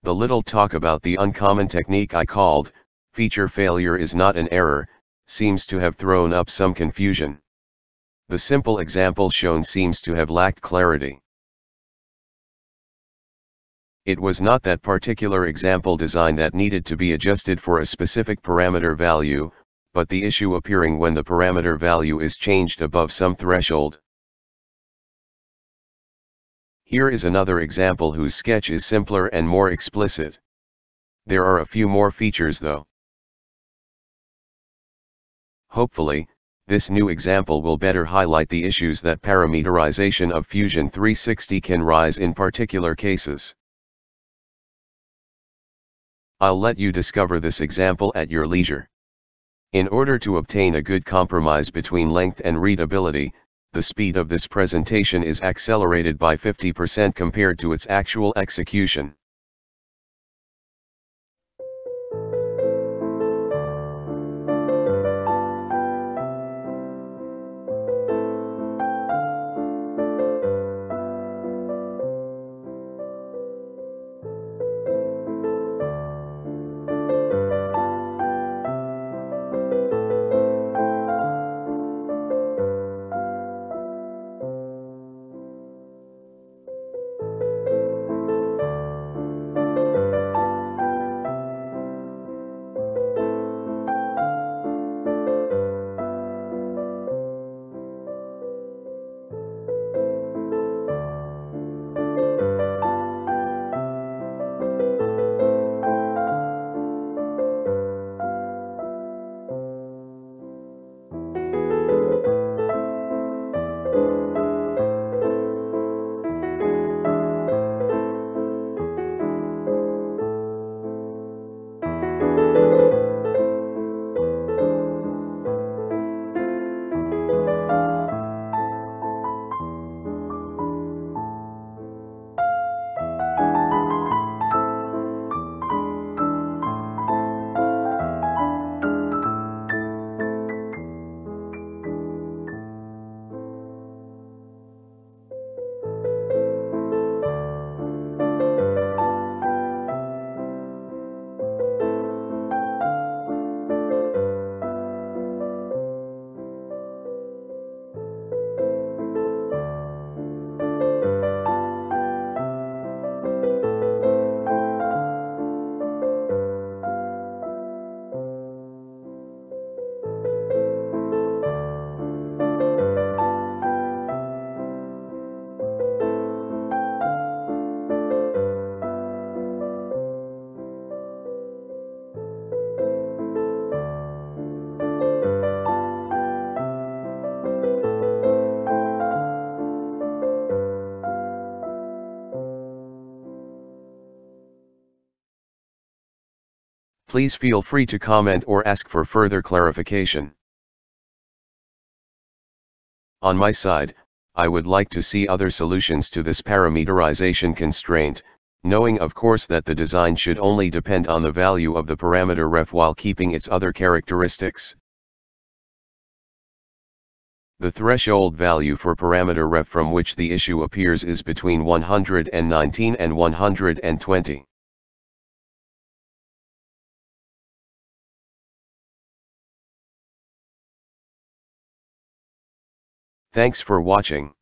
The little talk about the uncommon technique I called feature failure is not an error seems to have thrown up some confusion. The simple example shown seems to have lacked clarity. It was not that particular example design that needed to be adjusted for a specific parameter value, but the issue appearing when the parameter value is changed above some threshold. Here is another example whose sketch is simpler and more explicit. There are a few more features though. Hopefully, this new example will better highlight the issues that parameterization of Fusion 360 can raise in particular cases. I'll let you discover this example at your leisure. In order to obtain a good compromise between length and readability, the speed of this presentation is accelerated by 50% compared to its actual execution. Please feel free to comment or ask for further clarification. On my side, I would like to see other solutions to this parameterization constraint, knowing of course that the design should only depend on the value of the parameter ref while keeping its other characteristics. The threshold value for parameter ref from which the issue appears is between 119 and 120. Thanks for watching.